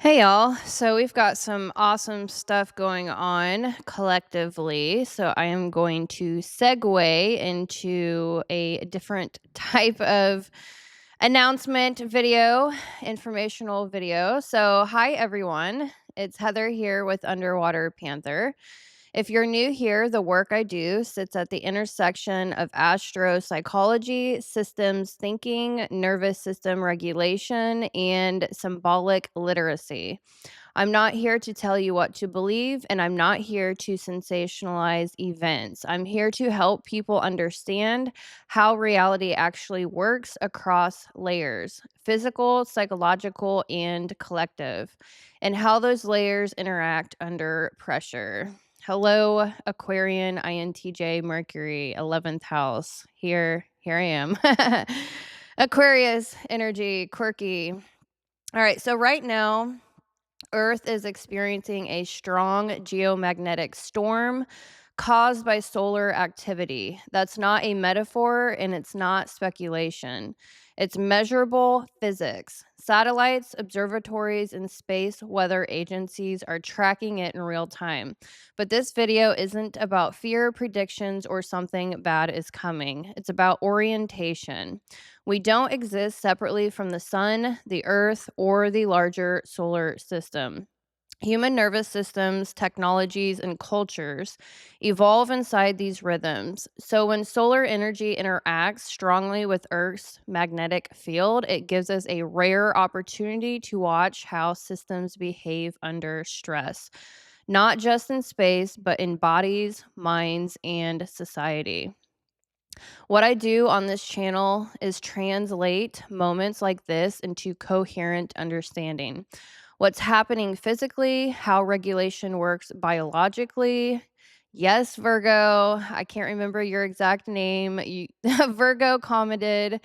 Hey y'all. So we've got some awesome stuff going on collectively. So I am going to segue into a different type of announcement video, informational video. So, hi everyone. It's Heather here with Underwater Panther. If you're new here, the work I do sits at the intersection of astro-psychology, systems thinking, nervous system regulation, and symbolic literacy. I'm not here to tell you what to believe, and I'm not here to sensationalize events. I'm here to help people understand how reality actually works across layers: physical, psychological, and collective, and how those layers interact under pressure. Hello, Aquarian INTJ Mercury, 11th house. Here I am. Aquarius energy, quirky. All right, so right now, Earth is experiencing a strong geomagnetic storm caused by solar activity. That's not a metaphor and it's not speculation. It's measurable physics. Satellites, observatories, and space weather agencies are tracking it in real time. But this video isn't about fear, predictions, or something bad is coming. It's about orientation. We don't exist separately from the sun, the earth, or the larger solar system. Human nervous systems, technologies, and cultures evolve inside these rhythms. So, when solar energy interacts strongly with Earth's magnetic field, it gives us a rare opportunity to watch how systems behave under stress, not just in space, but in bodies, minds, and society. What I do on this channel is translate moments like this into coherent understanding. What's happening physically, how regulation works biologically. Yes, Virgo, I can't remember your exact name. Virgo commented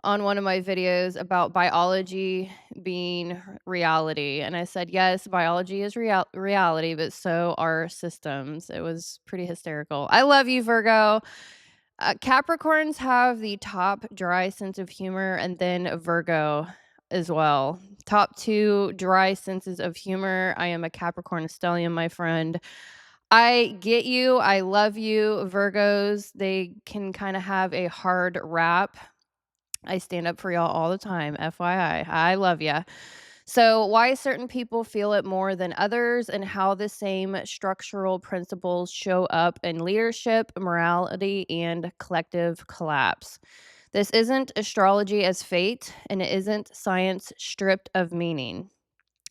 on one of my videos about biology being reality. And I said, yes, biology is reality, but so are systems. It was pretty hysterical. I love you, Virgo. Capricorns have the top dry sense of humor, and then Virgo as well. Top two dry senses of humor. I am a Capricorn stellium, my friend. I get you. I love you. Virgos, they can kind of have a hard rap. I stand up for y'all all the time. FYI. I love ya. So, why certain people feel it more than others, and how the same structural principles show up in leadership, morality, and collective collapse. This isn't astrology as fate, and it isn't science stripped of meaning.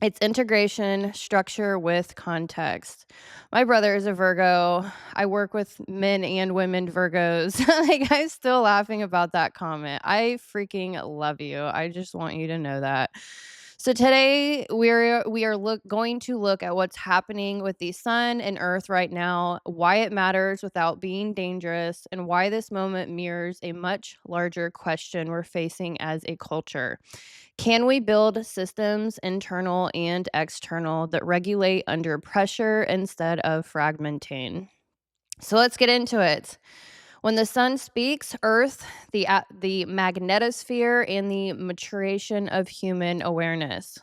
It's integration, structure with context. My brother is a Virgo. I work with men and women Virgos. Like, I'm still laughing about that comment. I freaking love you. I just want you to know that. So today we are going to look at what's happening with the sun and earth right now, why it matters without being dangerous, and why this moment mirrors a much larger question we're facing as a culture. Can we build systems, internal and external, that regulate under pressure instead of fragmenting? So let's get into it. When the sun speaks, Earth, the magnetosphere, and the maturation of human awareness.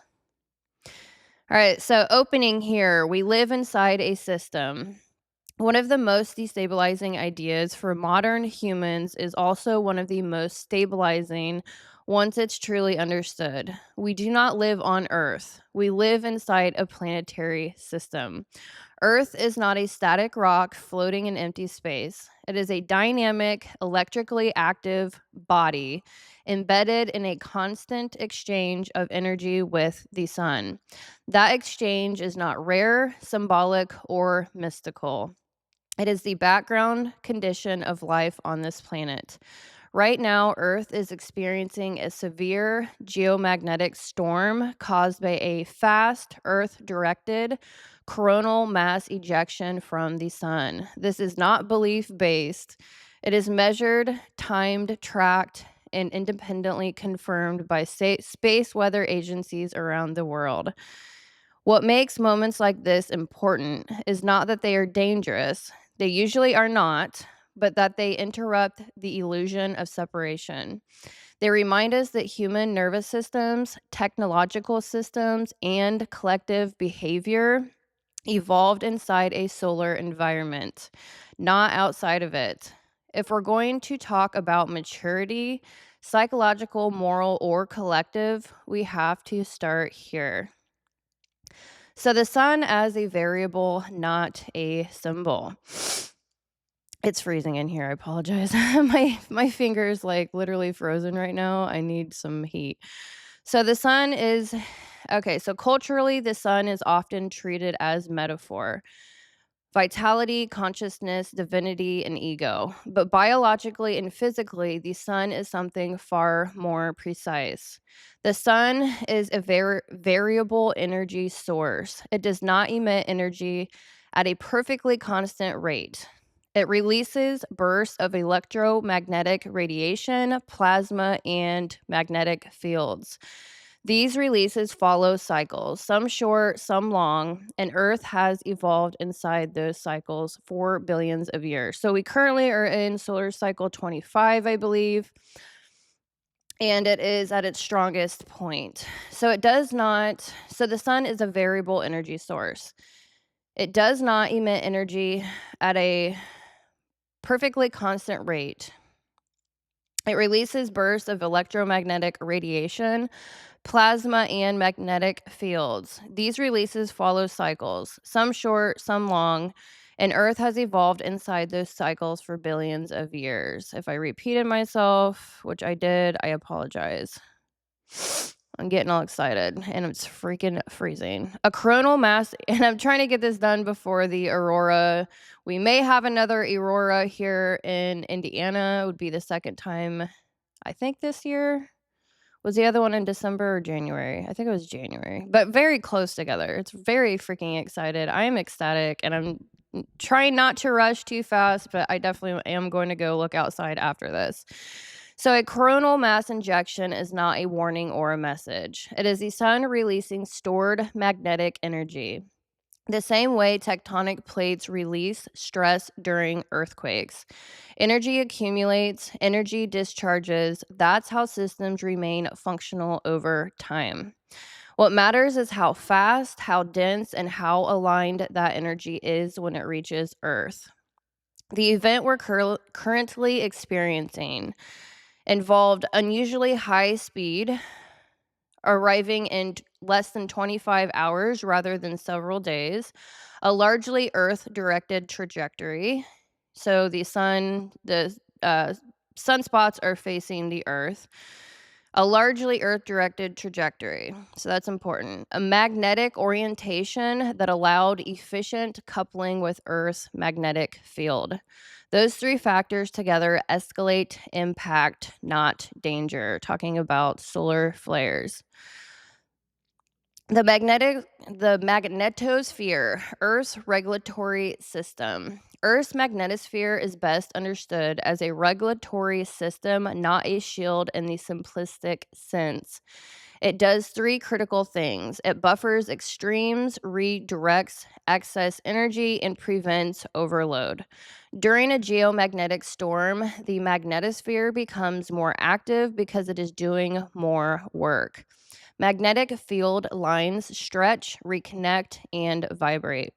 All right, so opening here, we live inside a system. One of the most destabilizing ideas for modern humans is also one of the most stabilizing once it's truly understood. We do not live on Earth, we live inside a planetary system. Earth is not a static rock floating in empty space. It is a dynamic, electrically active body embedded in a constant exchange of energy with the sun. That exchange is not rare, symbolic, or mystical. It is the background condition of life on this planet. Right now, Earth is experiencing a severe geomagnetic storm caused by a fast, Earth directed coronal mass ejection from the sun. This is not belief based, it is measured, timed, tracked, and independently confirmed by space weather agencies around the world. What makes moments like this important is not that they are dangerous. They usually are not, but that they interrupt the illusion of separation. They remind us that human nervous systems, technological systems, and collective behavior evolved inside a solar environment, not outside of it. If we're going to talk about maturity, psychological, moral, or collective, we have to start here. So the sun as a variable, not a symbol. It's freezing in here. I apologize. My fingers like literally frozen right now. I need some heat. So the sun is okay, so culturally the sun is often treated as metaphor. Vitality, consciousness, divinity, and ego. But biologically and physically, the sun is something far more precise. The sun is a variable energy source. It does not emit energy at a perfectly constant rate. It releases bursts of electromagnetic radiation, plasma, and magnetic fields. These releases follow cycles, some short, some long, and Earth has evolved inside those cycles for billions of years. So we currently are in solar cycle 25, I believe, and it is at its strongest point. So the sun is a variable energy source. It does not emit energy at a perfectly constant rate. It releases bursts of electromagnetic radiation, plasma, and magnetic fields. These releases follow cycles, some short, some long, and Earth has evolved inside those cycles for billions of years. If I repeated myself, which I did, I apologize. I'm getting all excited and it's freaking freezing. A coronal mass, and I'm trying to get this done before the aurora. We may have another aurora here in Indiana. It would be the second time, I think, this year. Was the other one in December or January? I think it was January, but very close together. It's very freaking excited. I am ecstatic and I'm trying not to rush too fast, but I definitely am going to go look outside after this. So, a coronal mass injection is not a warning or a message. It is the sun releasing stored magnetic energy. The same way tectonic plates release stress during earthquakes. Energy accumulates, energy discharges. That's how systems remain functional over time. What matters is how fast, how dense, and how aligned that energy is when it reaches Earth. The event we're currently experiencing involved unusually high speed, arriving in less than 25 hours rather than several days, a largely Earth-directed trajectory. So the sunspots are facing the Earth. A largely Earth-directed trajectory. So that's important. A magnetic orientation that allowed efficient coupling with Earth's magnetic field. Those three factors together escalate impact, not danger. Talking about solar flares. The magnetosphere, Earth's regulatory system. Earth's magnetosphere is best understood as a regulatory system, not a shield in the simplistic sense. It does three critical things. It buffers extremes, redirects excess energy, and prevents overload. During a geomagnetic storm, the magnetosphere becomes more active because it is doing more work. Magnetic field lines stretch, reconnect, and vibrate.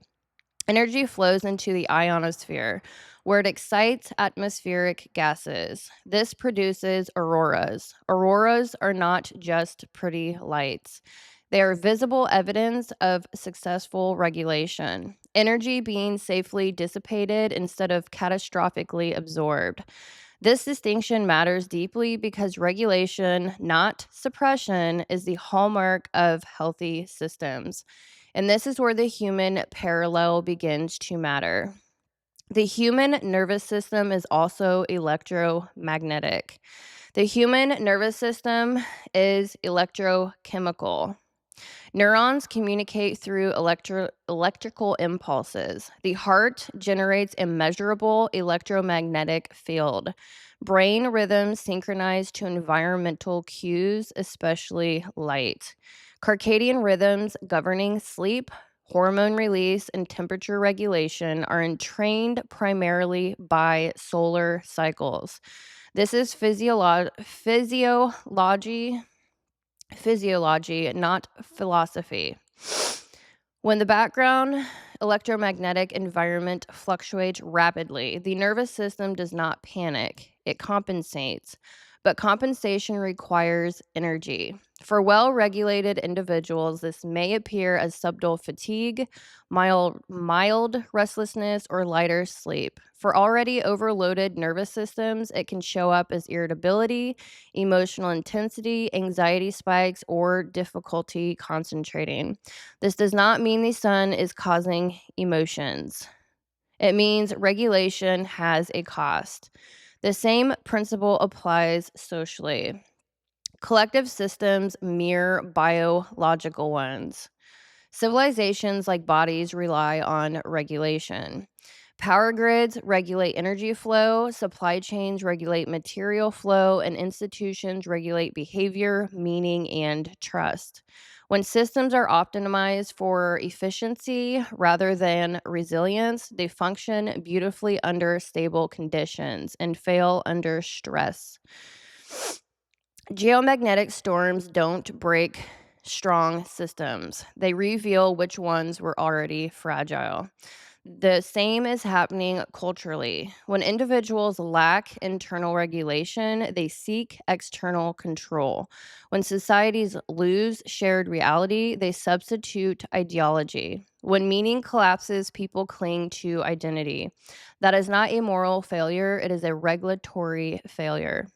Energy flows into the ionosphere, where it excites atmospheric gases. This produces auroras. Auroras are not just pretty lights. They are visible evidence of successful regulation, energy being safely dissipated instead of catastrophically absorbed. This distinction matters deeply because regulation, not suppression, is the hallmark of healthy systems. And this is where the human parallel begins to matter. The human nervous system is also electromagnetic. The human nervous system is electrochemical. Neurons communicate through electrical impulses. The heart generates a measurable electromagnetic field. Brain rhythms synchronize to environmental cues, especially light. Circadian rhythms governing sleep, hormone release, and temperature regulation are entrained primarily by solar cycles. This is physiology, not philosophy. When the background electromagnetic environment fluctuates rapidly, the nervous system does not panic, it compensates. But compensation requires energy. For well regulated individuals, this may appear as subtle fatigue, mild restlessness, or lighter sleep. For already overloaded nervous systems, it can show up as irritability, emotional intensity, anxiety spikes, or difficulty concentrating. This does not mean the sun is causing emotions. It means regulation has a cost. The same principle applies socially. Collective systems mirror biological ones. Civilizations, like bodies, rely on regulation. Power grids regulate energy flow, supply chains regulate material flow, and institutions regulate behavior, meaning, and trust. When systems are optimized for efficiency rather than resilience, they function beautifully under stable conditions and fail under stress. Geomagnetic storms don't break strong systems, they reveal which ones were already fragile. The same is happening culturally. When individuals lack internal regulation, they seek external control. When societies lose shared reality, they substitute ideology. When meaning collapses, people cling to identity. That is not a moral failure, it is a regulatory failure.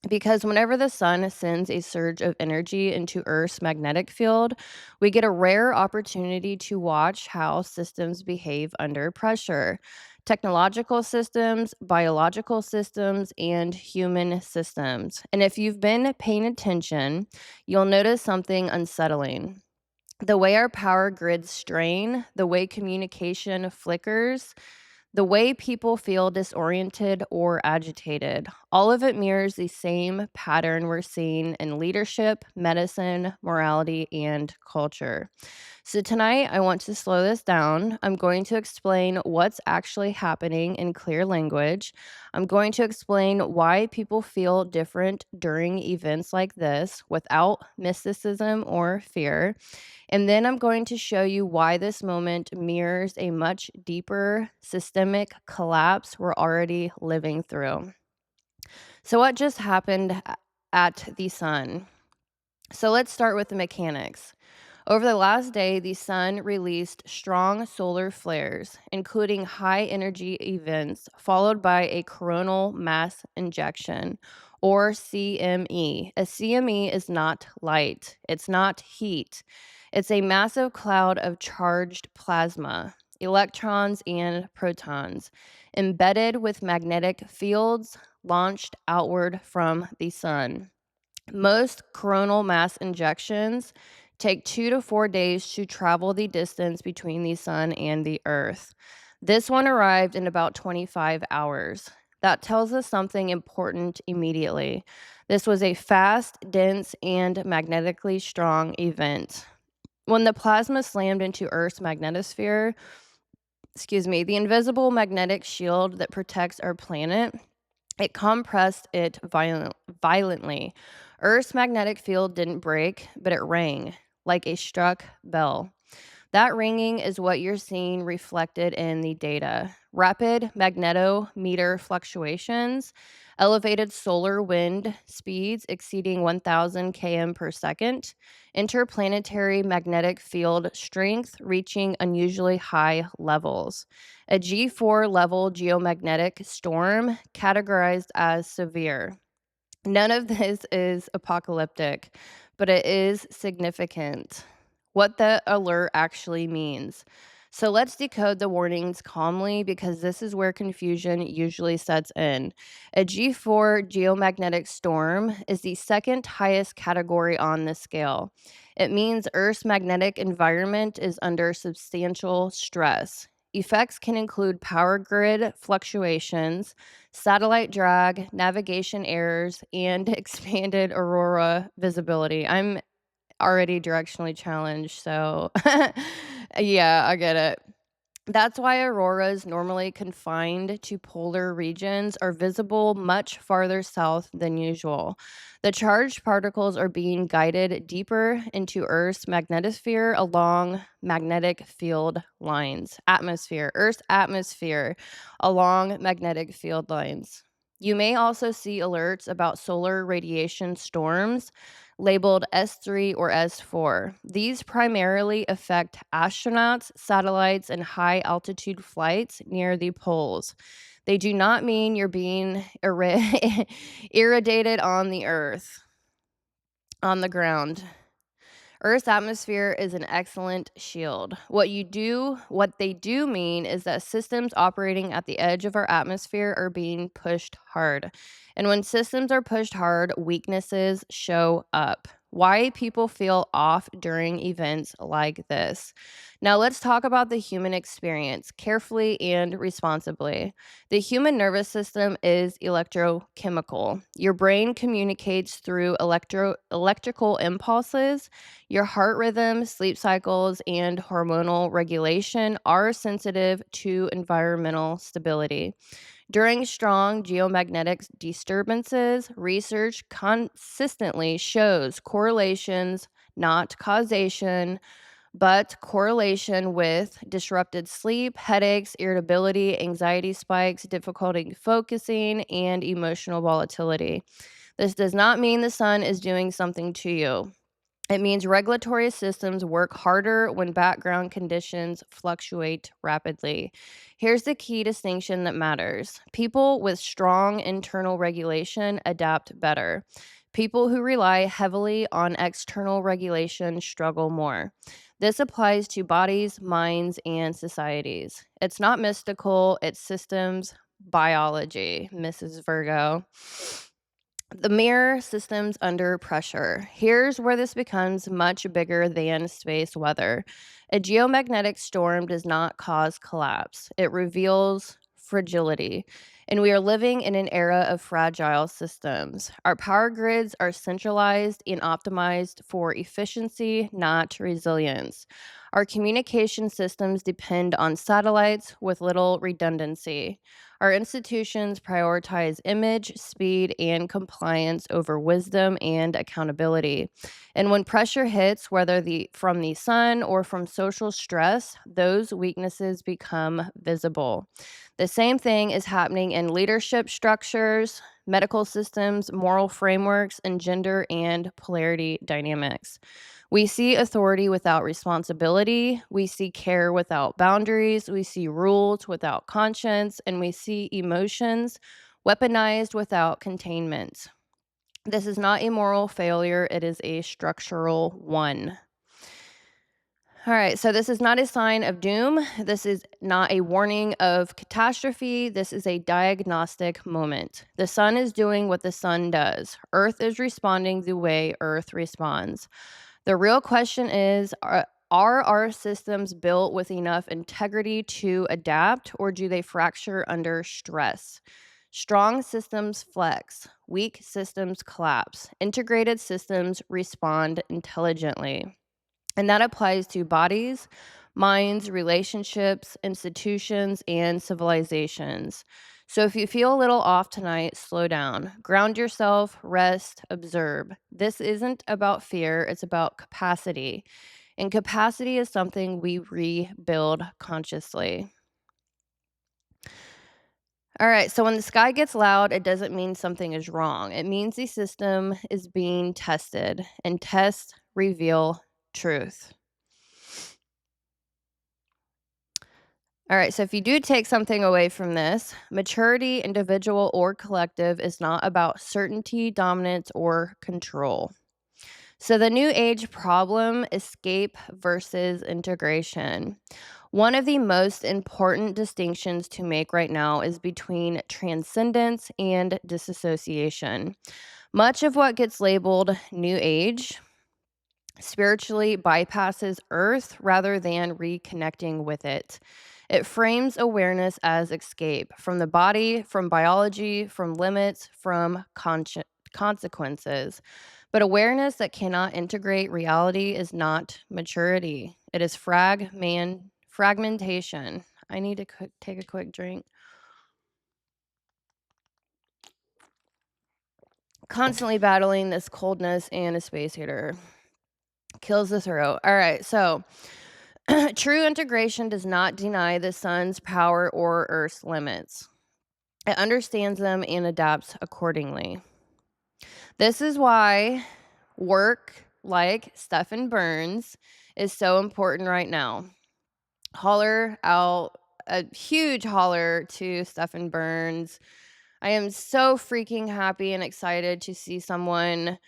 Because whenever the sun sends a surge of energy into Earth's magnetic field, we get a rare opportunity to watch how systems behave under pressure. Technological systems, biological systems, and human systems. And if you've been paying attention, you'll notice something unsettling. The way our power grids strain, the way communication flickers, the way people feel disoriented or agitated, all of it mirrors the same pattern we're seeing in leadership, medicine, morality, and culture. So, tonight, I want to slow this down. I'm going to explain what's actually happening in clear language. I'm going to explain why people feel different during events like this without mysticism or fear. And then I'm going to show you why this moment mirrors a much deeper systemic collapse we're already living through. So, what just happened at the sun? So, let's start with the mechanics. Over the last day, the sun released strong solar flares, including high energy events, followed by a coronal mass injection, or CME. A CME is not light, it's not heat. It's a massive cloud of charged plasma, electrons and protons, embedded with magnetic fields launched outward from the sun. Most coronal mass injections take 2 to 4 days to travel the distance between the sun and the earth. This one arrived in about 25 hours. That tells us something important immediately. This was a fast, dense, and magnetically strong event. When the plasma slammed into Earth's magnetosphere, the invisible magnetic shield that protects our planet, it compressed it violently. Earth's magnetic field didn't break, but it rang like a struck bell. That ringing is what you're seeing reflected in the data. Rapid magnetometer fluctuations, elevated solar wind speeds exceeding 1,000 km per second, interplanetary magnetic field strength reaching unusually high levels. A G4 level geomagnetic storm categorized as severe. None of this is apocalyptic, but it is significant. What the alert actually means. So let's decode the warnings calmly because this is where confusion usually sets in. A G4 geomagnetic storm is the second highest category on the scale. It means Earth's magnetic environment is under substantial stress. Effects can include power grid fluctuations, satellite drag, navigation errors, and expanded aurora visibility. I'm already directionally challenged, so Yeah, I get it. That's why auroras, normally confined to polar regions, are visible much farther south than usual. The charged particles are being guided deeper into Earth's magnetosphere along magnetic field lines. Earth's atmosphere along magnetic field lines. You may also see alerts about solar radiation storms labeled S3 or S4. These primarily affect astronauts, satellites, and high altitude flights near the poles. They do not mean you're being irradiated on the Earth, on the ground. Earth's atmosphere is an excellent shield. What they do mean is that systems operating at the edge of our atmosphere are being pushed hard. And when systems are pushed hard, weaknesses show up. Why people feel off during events like this. Now, let's talk about the human experience carefully and responsibly. The human nervous system is electrochemical. Your brain communicates through electrical impulses. Your heart rhythm, sleep cycles, and hormonal regulation are sensitive to environmental stability. During strong geomagnetic disturbances, research consistently shows correlations, not causation, but correlation with disrupted sleep, headaches, irritability, anxiety spikes, difficulty focusing, and emotional volatility. This does not mean the sun is doing something to you. It means regulatory systems work harder when background conditions fluctuate rapidly. Here's the key distinction that matters: people with strong internal regulation adapt better. People who rely heavily on external regulation struggle more. This applies to bodies, minds, and societies. It's not mystical, it's systems biology, Mrs. Virgo. The mirror systems under pressure. Here's where this becomes much bigger than space weather. A geomagnetic storm does not cause collapse, it reveals fragility. And we are living in an era of fragile systems. Our power grids are centralized and optimized for efficiency, not resilience. Our communication systems depend on satellites with little redundancy. Our institutions prioritize image, speed, and compliance over wisdom and accountability. And when pressure hits, whether from the sun or from social stress, those weaknesses become visible. The same thing is happening in leadership structures, medical systems, moral frameworks, and gender and polarity dynamics. We see authority without responsibility. We see care without boundaries. We see rules without conscience. And we see emotions weaponized without containment. This is not a moral failure, it is a structural one. All right, so this is not a sign of doom. This is not a warning of catastrophe. This is a diagnostic moment. The sun is doing what the sun does. Earth is responding the way Earth responds. The real question is, are our systems built with enough integrity to adapt, or do they fracture under stress? Strong systems flex, weak systems collapse. Integrated systems respond intelligently. And that applies to bodies, minds, relationships, institutions, and civilizations. So if you feel a little off tonight, slow down, ground yourself, rest, observe. This isn't about fear, it's about capacity. And capacity is something we rebuild consciously. All right, so when the sky gets loud, it doesn't mean something is wrong. It means the system is being tested, and tests reveal truth. All right, so if you do take something away from this, maturity, individual or collective, is not about certainty, dominance, or control. So the new age problem: escape versus integration. One of the most important distinctions to make right now is between transcendence and disassociation. Much of what gets labeled new age spiritually bypasses Earth rather than reconnecting with it. It frames awareness as escape from the body, from biology, from limits, from consequences. But awareness that cannot integrate reality is not maturity. It is fragmentation. I need to take a quick drink. Constantly battling this coldness and a space heater. Kills the throat. All right, so true integration does not deny the sun's power or Earth's limits. It understands them and adapts accordingly. This is why work like Stephen Burns is so important right now. Holler out, a huge holler to Stephen Burns. I am so freaking happy and excited to see someone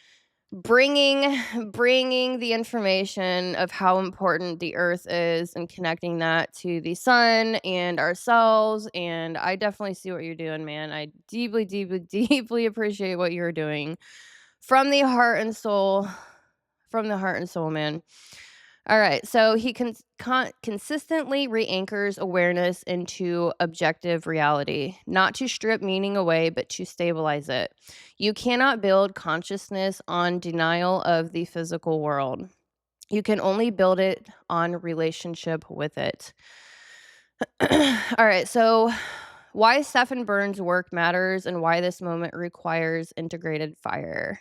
bringing the information of how important the earth is and connecting that to the sun and ourselves. And I definitely see what you're doing, man. I deeply, deeply, deeply appreciate what you're doing from the heart and soul. From the heart and soul, man. All right, so he consistently re-anchors awareness into objective reality, not to strip meaning away, but to stabilize it. You cannot build consciousness on denial of the physical world. You can only build it on relationship with it. All right, so why Stephen Burns' work matters and why this moment requires integrated fire.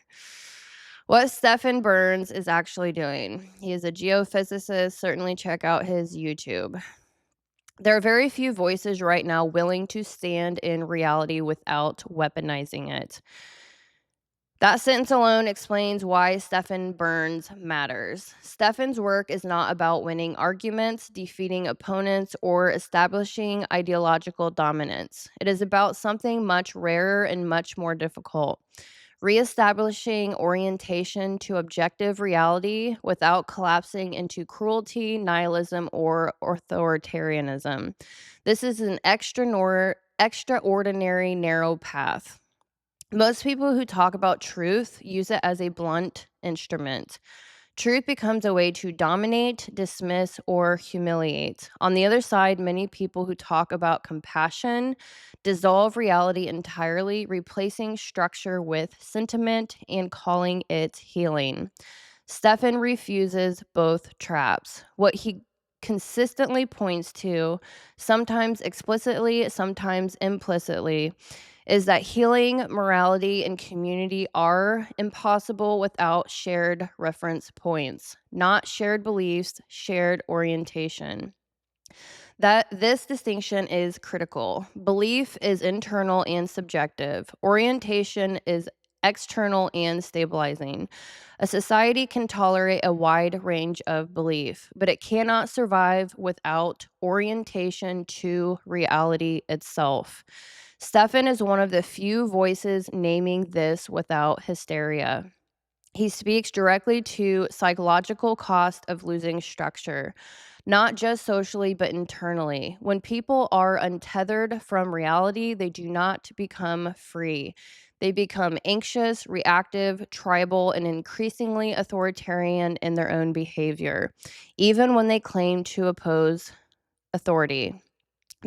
What Stephen Burns is actually doing. He is a geophysicist. Certainly check out his YouTube. There are very few voices right now willing to stand in reality without weaponizing it. That sentence alone explains why Stephen Burns matters. Stephen's work is not about winning arguments, defeating opponents, or establishing ideological dominance. It is about something much rarer and much more difficult. Reestablishing orientation to objective reality without collapsing into cruelty, nihilism, or authoritarianism. This is an extraordinary narrow path. Most people who talk about truth use it as a blunt instrument. Truth becomes a way to dominate, dismiss, or humiliate. On the other side, many people who talk about compassion dissolve reality entirely, replacing structure with sentiment and calling it healing. Stephen refuses both traps. What he consistently points to, sometimes explicitly, sometimes implicitly, is that healing, morality, and community are impossible without shared reference points, not shared beliefs, shared orientation. That this distinction is critical. Belief is internal and subjective. Orientation is external and stabilizing. A society can tolerate a wide range of belief, but it cannot survive without orientation to reality itself. Stephen is one of the few voices naming this without hysteria. He speaks directly to psychological cost of losing structure, not just socially, but internally. When people are untethered from reality, they do not become free. They become anxious, reactive, tribal, and increasingly authoritarian in their own behavior, even when they claim to oppose authority.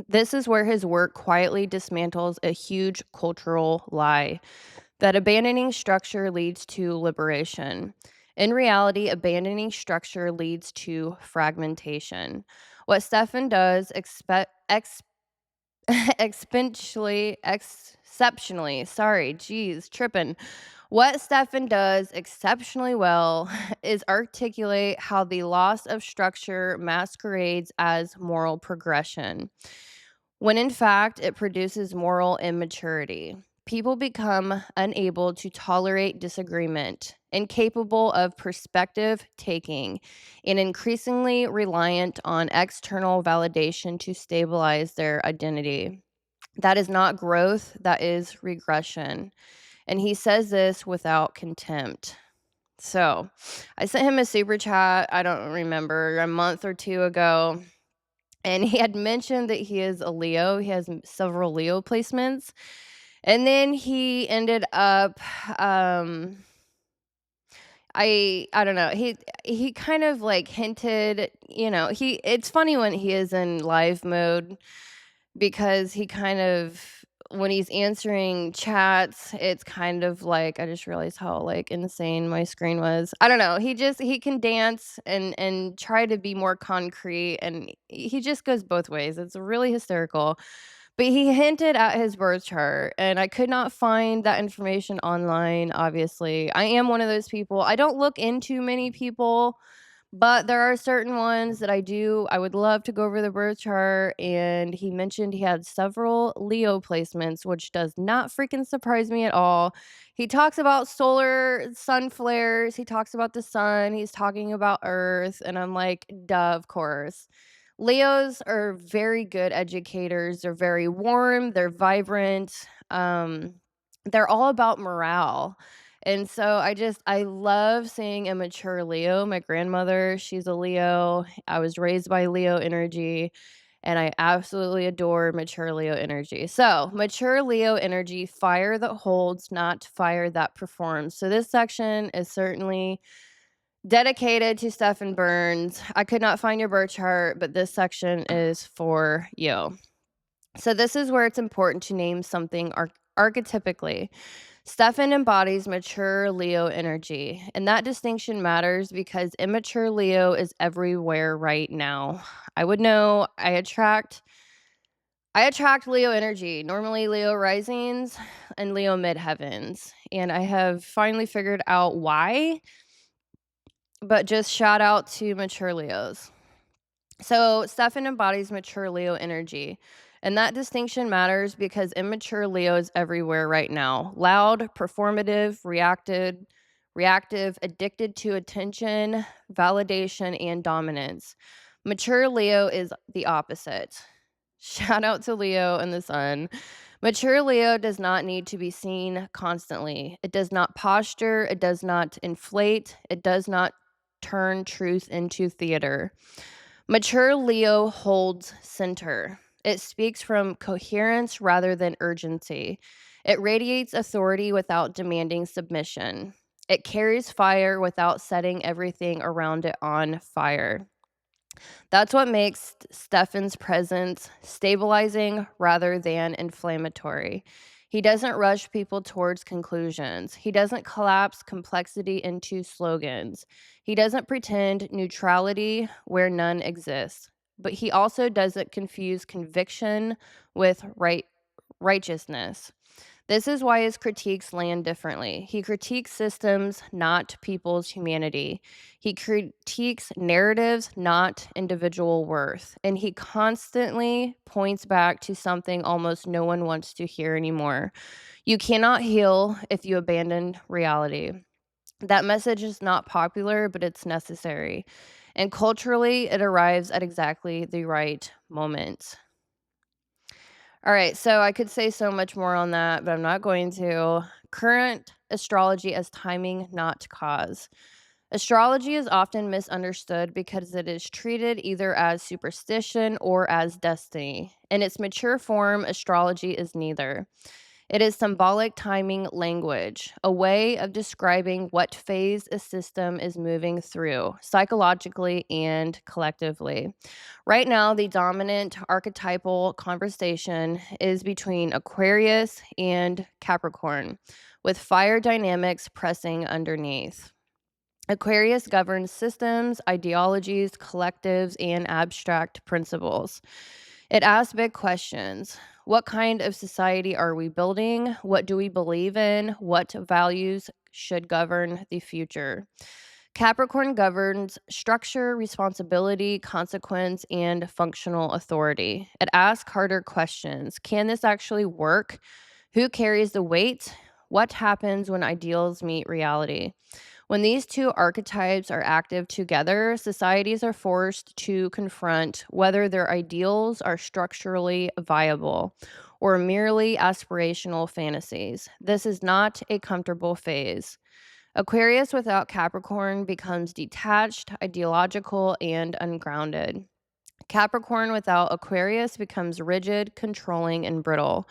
This is where his work quietly dismantles a huge cultural lie that abandoning structure leads to liberation. In reality, abandoning structure leads to fragmentation. What Stephen does exceptionally, sorry, geez, tripping. What Stephen does exceptionally well is articulate how the loss of structure masquerades as moral progression, when in fact it produces moral immaturity. People become unable to tolerate disagreement, incapable of perspective taking, and increasingly reliant on external validation to stabilize their identity. That is not growth, that is regression. And he says this without contempt. So I sent him a super chat, I don't remember, a month or two ago. And he had mentioned that he is a Leo. He has several Leo placements. And then he ended up I don't know. He kind of like hinted, it's funny when he is in live mode because he kind of when he's answering chats, it's kind of like I just realized how, like, insane my screen was. I don't know, he can dance and try to be more concrete, and he just goes both ways. It's really hysterical. But he hinted at his birth chart, and I could not find that information online, obviously. I am one of those people. I don't look into many people, but there are certain ones that I would love to go over the birth chart, and he mentioned he had several Leo placements, which does not freaking surprise me at all. He talks about solar sun flares, he talks about the sun, he's talking about Earth, and I'm like, "Duh, of course." Leos are very good educators. They're very warm, they're vibrant, they're all about morale. And so I love seeing a mature Leo. My grandmother, she's a Leo. I was raised by Leo energy, and I absolutely adore mature Leo energy. So, mature Leo energy, fire that holds, not fire that performs. So this section is certainly dedicated to Stefan Burns. I could not find your birth chart, but this section is for you. So, this is where it's important to name something archetypically. Stefan embodies mature Leo energy, and that distinction matters because immature Leo is everywhere right now. I would know I attract Leo energy, normally Leo risings and Leo midheavens, and I have finally figured out why, but just shout out to mature Leos. So, Stefan embodies mature Leo energy. And that distinction matters because immature Leo is everywhere right now. Loud, performative, reactive, addicted to attention, validation, and dominance. Mature Leo is the opposite. Shout out to Leo and the sun. Mature Leo does not need to be seen constantly. It does not posture, it does not inflate, it does not turn truth into theater. Mature Leo holds center. It speaks from coherence rather than urgency. It radiates authority without demanding submission. It carries fire without setting everything around it on fire. That's what makes Stefan's presence stabilizing rather than inflammatory. He doesn't rush people towards conclusions. He doesn't collapse complexity into slogans. He doesn't pretend neutrality where none exists. But he also doesn't confuse conviction with righteousness. This is why his critiques land differently. He critiques systems, not people's humanity. He critiques narratives, not individual worth. And he constantly points back to something almost no one wants to hear anymore. You cannot heal if you abandon reality. That message is not popular, but it's necessary. And culturally, it arrives at exactly the right moment. All right, so I could say so much more on that, but I'm not going to. Current astrology as timing, not cause. Astrology is often misunderstood because it is treated either as superstition or as destiny. In its mature form, astrology is neither. It is symbolic timing language, a way of describing what phase a system is moving through, psychologically and collectively. Right now, the dominant archetypal conversation is between Aquarius and Capricorn, with fire dynamics pressing underneath. Aquarius governs systems, ideologies, collectives, and abstract principles. It asks big questions. What kind of society are we building? What do we believe in? What values should govern the future? Capricorn governs structure, responsibility, consequence, and functional authority. It asks harder questions. Can this actually work? Who carries the weight? What happens when ideals meet reality? When these two archetypes are active together, societies are forced to confront whether their ideals are structurally viable or merely aspirational fantasies. This is not a comfortable phase. Aquarius without Capricorn becomes detached, ideological, and ungrounded. Capricorn without Aquarius becomes rigid, controlling, and brittle.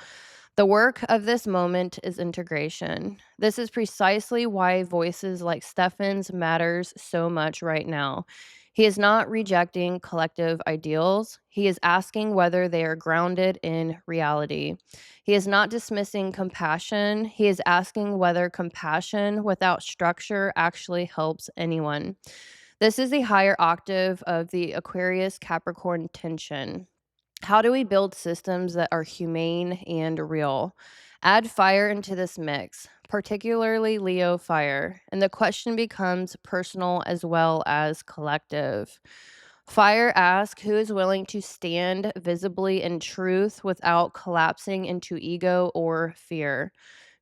The work of this moment is integration. This is precisely why voices like Stefan's matters so much right now. He is not rejecting collective ideals. He is asking whether they are grounded in reality. He is not dismissing compassion. He is asking whether compassion without structure actually helps anyone. This is the higher octave of the Aquarius Capricorn tension. How do we build systems that are humane and real? Add fire into this mix, particularly Leo fire, and the question becomes personal as well as collective. Fire asks who is willing to stand visibly in truth without collapsing into ego or fear.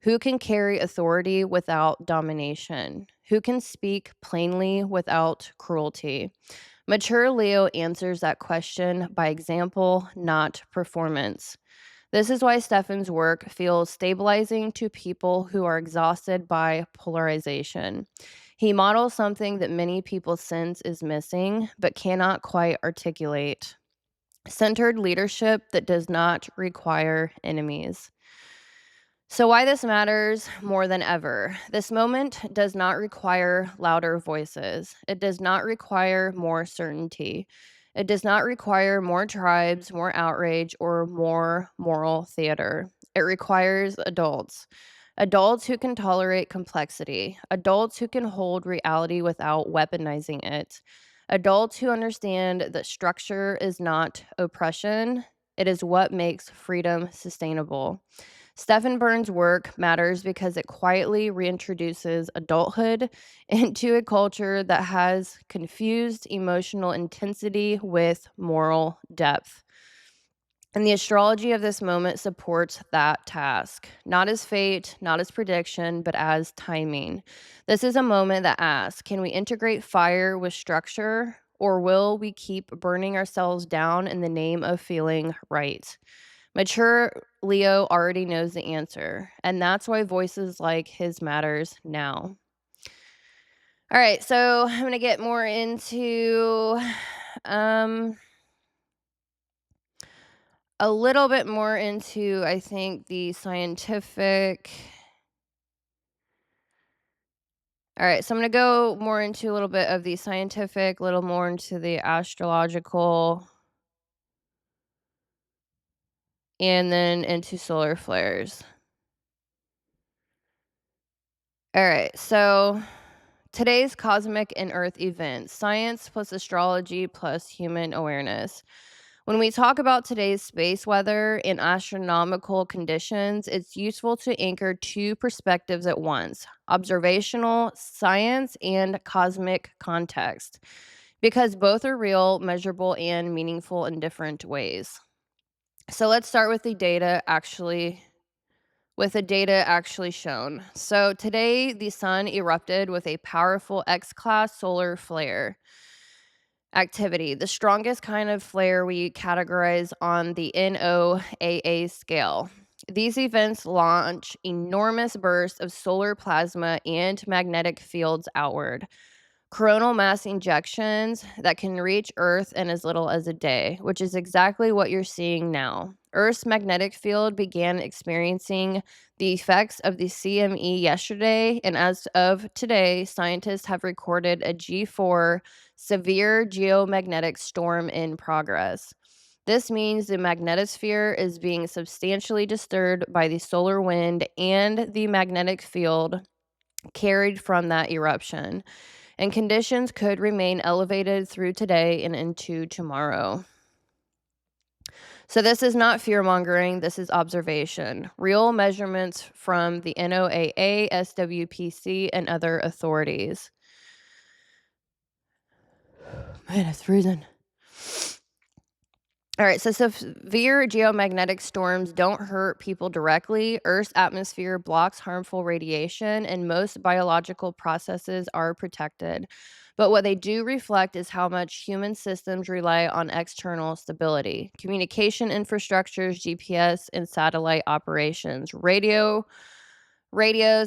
Who can carry authority without domination? Who can speak plainly without cruelty? Mature Leo answers that question by example, not performance. This is why Stefan's work feels stabilizing to people who are exhausted by polarization. He models something that many people sense is missing, but cannot quite articulate: centered leadership that does not require enemies. So, why this matters more than ever. This moment does not require louder voices. It does not require more certainty. It does not require more tribes, more outrage, or more moral theater. It requires adults. Adults who can tolerate complexity. Adults who can hold reality without weaponizing it. Adults who understand that structure is not oppression, it is what makes freedom sustainable. Stephen Burns' work matters because it quietly reintroduces adulthood into a culture that has confused emotional intensity with moral depth. And the astrology of this moment supports that task, not as fate, not as prediction, but as timing. This is a moment that asks, can we integrate fire with structure, or will we keep burning ourselves down in the name of feeling right? Mature Leo already knows the answer, and that's why voices like his matters now. All right, so I'm going to get more into um a little bit more into, I think, the scientific. All right, so I'm going to go more into a little bit of the scientific, a little more into the astrological, and then into solar flares. All right, so today's cosmic and earth events: science plus astrology plus human awareness. When we talk about today's space weather and astronomical conditions, it's useful to anchor two perspectives at once: observational science and cosmic context, because both are real, measurable, and meaningful in different ways. So let's start with the data actually shown. So today, the sun erupted with a powerful X-class solar flare activity, the strongest kind of flare we categorize on the NOAA scale. These events launch enormous bursts of solar plasma and magnetic fields outward, coronal mass ejections that can reach Earth in as little as a day, which is exactly what you're seeing now. Earth's magnetic field began experiencing the effects of the CME yesterday, and as of today, scientists have recorded a G4 severe geomagnetic storm in progress. This means the magnetosphere is being substantially disturbed by the solar wind and the magnetic field carried from that eruption, and conditions could remain elevated through today and into tomorrow. So this is not fear-mongering, this is observation. Real measurements from the NOAA, SWPC, and other authorities. Man, it's freezing. All right, so severe geomagnetic storms don't hurt people directly. Earth's atmosphere blocks harmful radiation, and most biological processes are protected. But what they do reflect is how much human systems rely on external stability: communication infrastructures, GPS, and satellite operations, radios,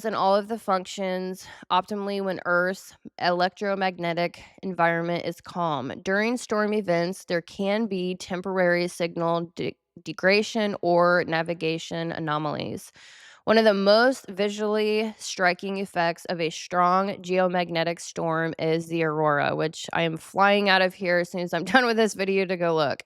and all of the functions optimally when Earth's electromagnetic environment is calm. During storm events, there can be temporary signal degradation, or navigation anomalies. One of the most visually striking effects of a strong geomagnetic storm is the aurora, which I am flying out of here as soon as I'm done with this video to go look.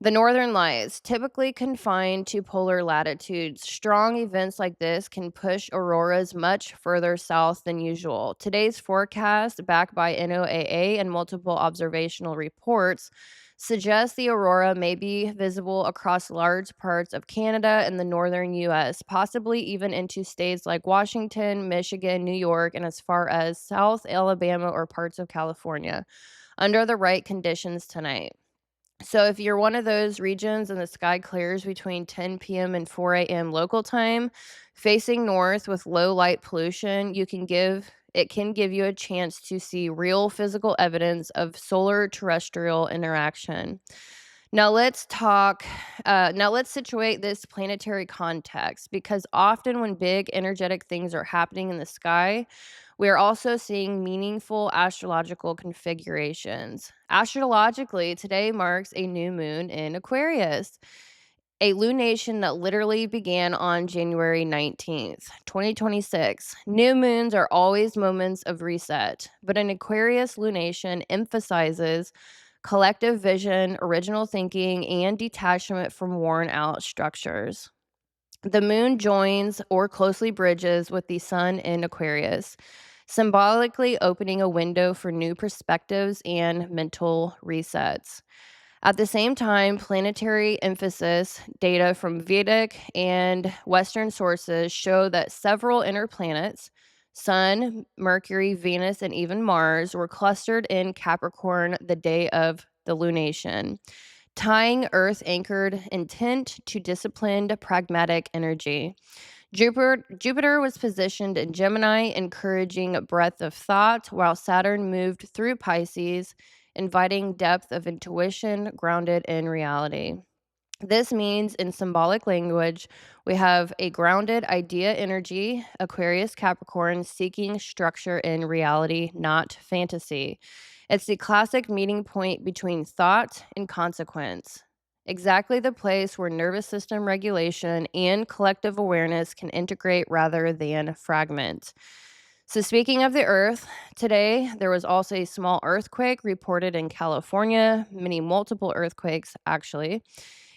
The northern lights, typically confined to polar latitudes, strong events like this can push auroras much further south than usual. Today's forecast, backed by NOAA and multiple observational reports, suggests the aurora may be visible across large parts of Canada and the northern US, possibly even into states like Washington, Michigan, New York, and as far as South Alabama or parts of California, under the right conditions tonight. So if you're one of those regions and the sky clears between 10 p.m. and 4 a.m. local time, facing north with low light pollution, it can give you a chance to see real physical evidence of solar terrestrial interaction. Now let's situate this planetary context, because often when big energetic things are happening in the sky, we are also seeing meaningful astrological configurations. Astrologically, today marks a new moon in Aquarius, a lunation that literally began on January 19th, 2026. New moons are always moments of reset, but an Aquarius lunation emphasizes collective vision, original thinking, and detachment from worn out structures. The moon joins or closely bridges with the sun in Aquarius, symbolically opening a window for new perspectives and mental resets. At the same time, planetary emphasis data from Vedic and Western sources show that several inner planets, Sun, Mercury, Venus, and even Mars, were clustered in Capricorn the day of the lunation, tying Earth anchored intent to disciplined, pragmatic energy. Jupiter was positioned in Gemini, encouraging breadth of thought, while Saturn moved through Pisces, inviting depth of intuition grounded in reality. This means, in symbolic language, we have a grounded idea energy, Aquarius Capricorn, seeking structure in reality, not fantasy. It's the classic meeting point between thought and consequence. Exactly the place where nervous system regulation and collective awareness can integrate rather than fragment. So, speaking of the Earth, today there was also a small earthquake reported in California, multiple earthquakes actually,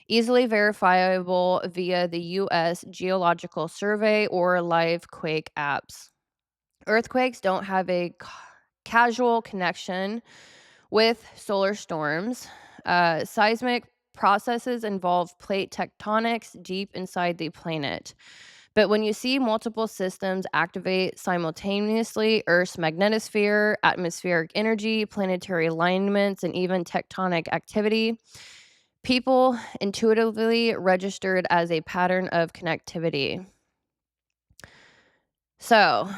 easily verifiable via the U.S. Geological Survey or live quake apps. Earthquakes don't have a casual connection with solar storms. Seismic processes involve plate tectonics deep inside the planet. But when you see multiple systems activate simultaneously, Earth's magnetosphere, atmospheric energy, planetary alignments, and even tectonic activity, people intuitively registered as a pattern of connectivity. So,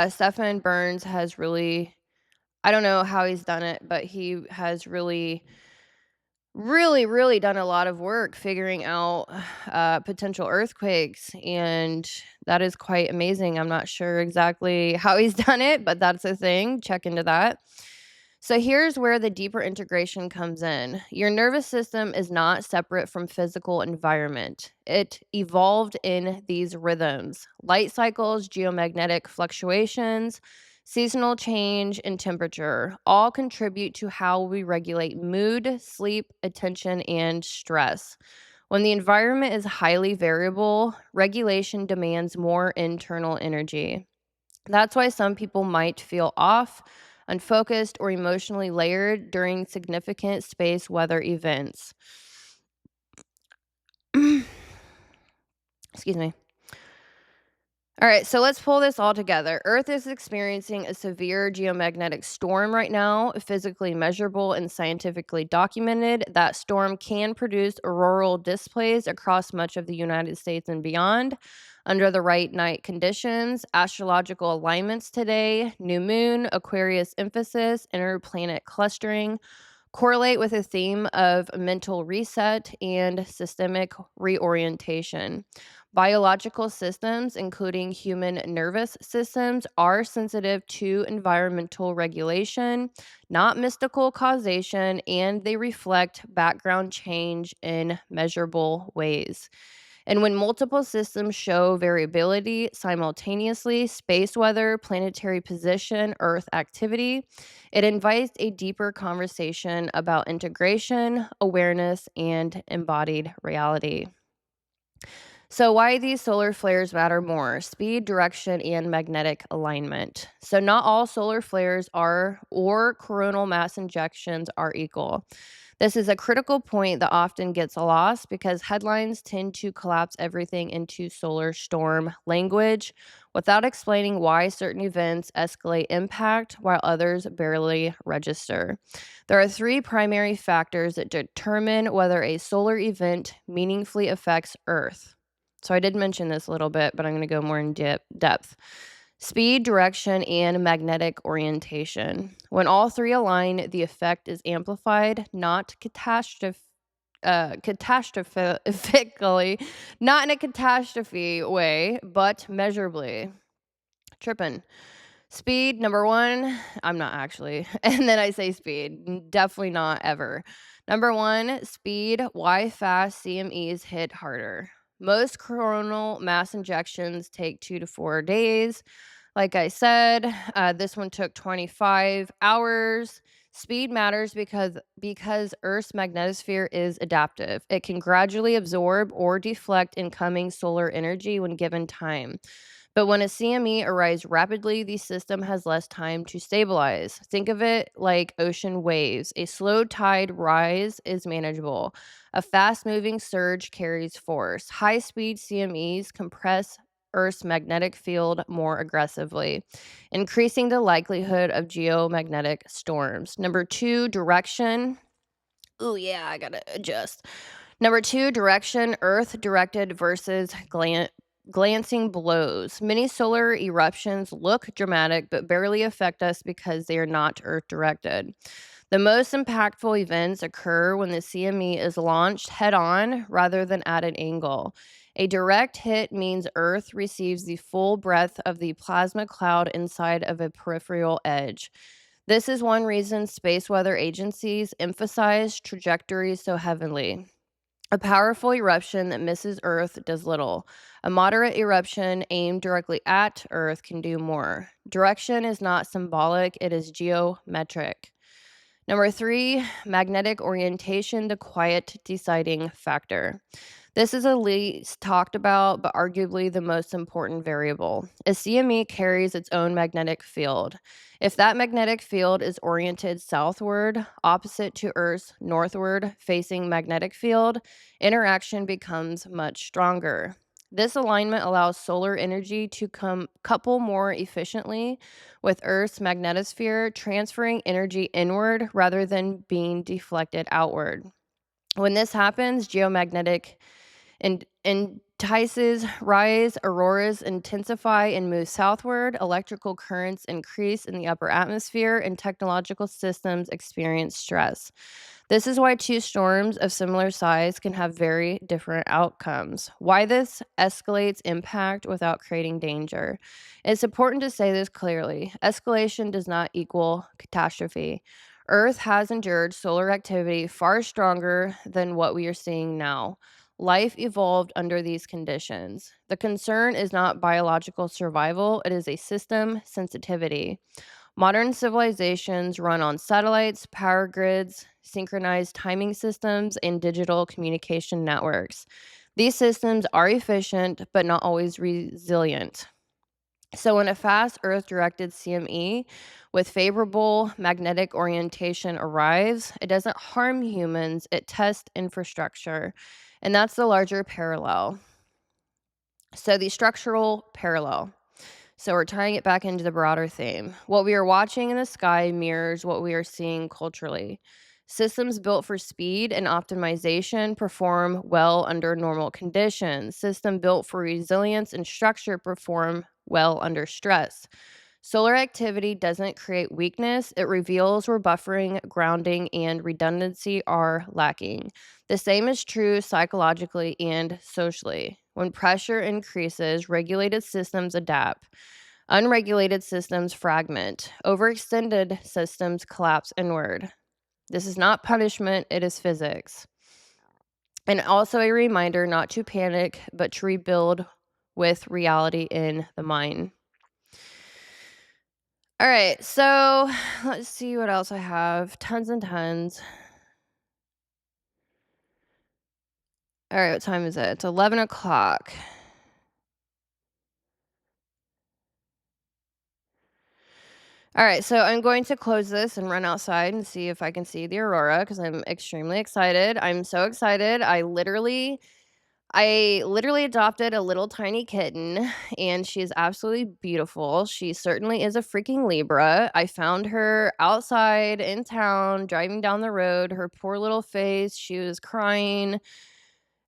Stephen Burns has really, I don't know how he's done it, but he has really done a lot of work figuring out potential earthquakes, and that is quite amazing. I'm not sure exactly how he's done it, but that's a thing. Check into that. So here's where the deeper integration comes in. Your nervous system is not separate from physical environment. It evolved in these rhythms: light cycles, geomagnetic fluctuations, seasonal change, and temperature all contribute to how we regulate mood, sleep, attention, and stress. When the environment is highly variable, regulation demands more internal energy. That's why some people might feel off, unfocused, or emotionally layered during significant space weather events. Excuse me. All right, so let's pull this all together. Earth is experiencing a severe geomagnetic storm right now, physically measurable and scientifically documented. That storm can produce auroral displays across much of the United States and beyond under the right night conditions. Astrological alignments today: new moon, Aquarius emphasis, inner planet clustering, correlate with a theme of mental reset and systemic reorientation. Biological systems, including human nervous systems, are sensitive to environmental regulation, not mystical causation, and they reflect background change in measurable ways. And when multiple systems show variability simultaneously, space weather, planetary position, Earth activity, it invites a deeper conversation about integration, awareness, and embodied reality. So, why these solar flares matter more: speed, direction, and magnetic alignment. So, not all solar flares are or coronal mass injections are equal. This is a critical point that often gets lost because headlines tend to collapse everything into solar storm language without explaining why certain events escalate impact while others barely register. There are three primary factors that determine whether a solar event meaningfully affects Earth. So I did mention this a little bit, but I'm going to go more in depth. Speed, direction, and magnetic orientation. When all three align, the effect is amplified, not catastrophically, not in a catastrophe way, but measurably. Tripping. Speed, number one, I'm not actually. And then I say speed. Definitely not ever. Number one, speed. Why fast CMEs hit harder? Most coronal mass injections take 2 to 4 days. Like I said, this one took 25 hours. Speed matters because Earth's magnetosphere is adaptive. It can gradually absorb or deflect incoming solar energy when given time. But when a CME arrives rapidly, the system has less time to stabilize. Think of it like ocean waves. A slow tide rise is manageable. A fast moving surge carries force. High speed CMEs compress Earth's magnetic field more aggressively, increasing the likelihood of geomagnetic storms. Number two, direction. Oh, yeah, I gotta adjust. Number two, direction, Earth directed versus glancing blows. Many solar eruptions look dramatic but barely affect us because they are not Earth directed. The most impactful events occur when the CME is launched head on rather than at an angle. A direct hit means Earth receives the full breadth of the plasma cloud inside of a peripheral edge. This is one reason space weather agencies emphasize trajectories so heavily. A powerful eruption that misses Earth does little. A moderate eruption aimed directly at Earth can do more. Direction is not symbolic, it is geometric. Number three, magnetic orientation, the quiet deciding factor. This is the least talked about, but arguably the most important variable. A CME carries its own magnetic field. If that magnetic field is oriented southward, opposite to Earth's northward facing magnetic field, interaction becomes much stronger. This alignment allows solar energy to couple more efficiently with Earth's magnetosphere, transferring energy inward rather than being deflected outward. When this happens, geomagnetic entices rise, auroras intensify and move southward, electrical currents increase in the upper atmosphere, and technological systems experience stress. This is why two storms of similar size can have very different outcomes. Why this escalates impact without creating danger. It's important to say this clearly. Escalation does not equal catastrophe. Earth has endured solar activity far stronger than what we are seeing now. Life evolved under these conditions. The concern is not biological survival, it is a system sensitivity. Modern civilizations run on satellites, power grids, synchronized timing systems, and digital communication networks. These systems are efficient, but not always resilient. So, when a fast Earth directed CME with favorable magnetic orientation arrives, it doesn't harm humans, it tests infrastructure. And that's the larger parallel. So, the structural parallel. So, we're tying it back into the broader theme. What we are watching in the sky mirrors what we are seeing culturally. Systems built for speed and optimization perform well under normal conditions. System built for resilience and structure perform well under stress. Solar activity doesn't create weakness, it reveals where buffering, grounding, and redundancy are lacking. The same is true psychologically and socially. When pressure increases, regulated systems adapt. Unregulated systems fragment. Overextended systems collapse inward. This is not punishment, it is physics. And also a reminder not to panic, but to rebuild with reality in the mind. All right, so let's see what else I have. Tons and tons. All right, what time is it? It's 11 o'clock. All right, so I'm going to close this and run outside and see if I can see the aurora because I'm extremely excited. I'm so excited. I literally adopted a little tiny kitten, and she is absolutely beautiful. She certainly is a freaking Libra. I found her outside in town, driving down the road, her poor little face. She was crying,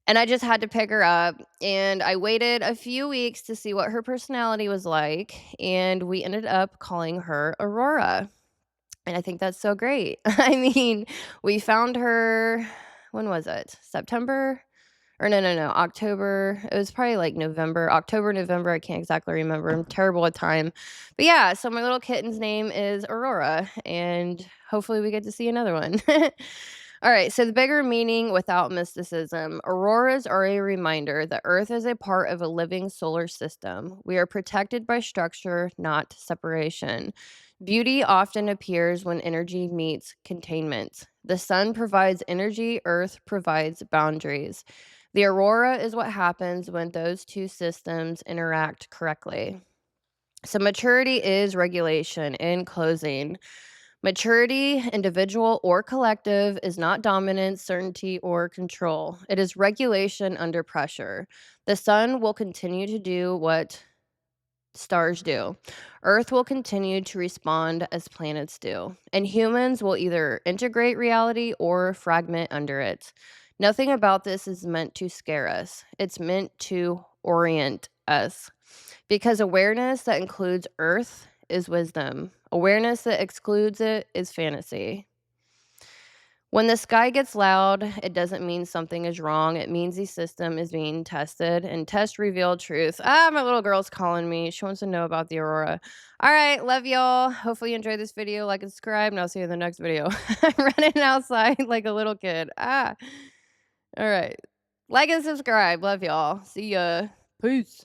and I just had to pick her up. And I waited a few weeks to see what her personality was like, and we ended up calling her Aurora. And I think that's so great. I mean, we found her, when was it? September? Or no, October. It was probably like November, October, November. I can't exactly remember. I'm terrible with time. But yeah, so my little kitten's name is Aurora, and hopefully we get to see another one. All right, so the bigger meaning without mysticism. Auroras are a reminder that Earth is a part of a living solar system. We are protected by structure, not separation. Beauty often appears when energy meets containment. The sun provides energy, Earth provides boundaries. The aurora is what happens when those two systems interact correctly. So, maturity is regulation. In closing, maturity, individual or collective, is not dominance, certainty, or control. It is regulation under pressure. The sun will continue to do what stars do. Earth will continue to respond as planets do. And humans will either integrate reality or fragment under it. Nothing about this is meant to scare us, it's meant to orient us. Because awareness that includes Earth is wisdom, awareness that excludes it is fantasy. When the sky gets loud, it doesn't mean something is wrong. It means the system is being tested, and test revealed truth. My little girl's calling me. She wants to know about the aurora. All right, love y'all. Hopefully you enjoyed this video. Like and subscribe, and I'll see you in the next video. I'm running outside like a little kid. All right. Like and subscribe. Love y'all. See ya. Peace.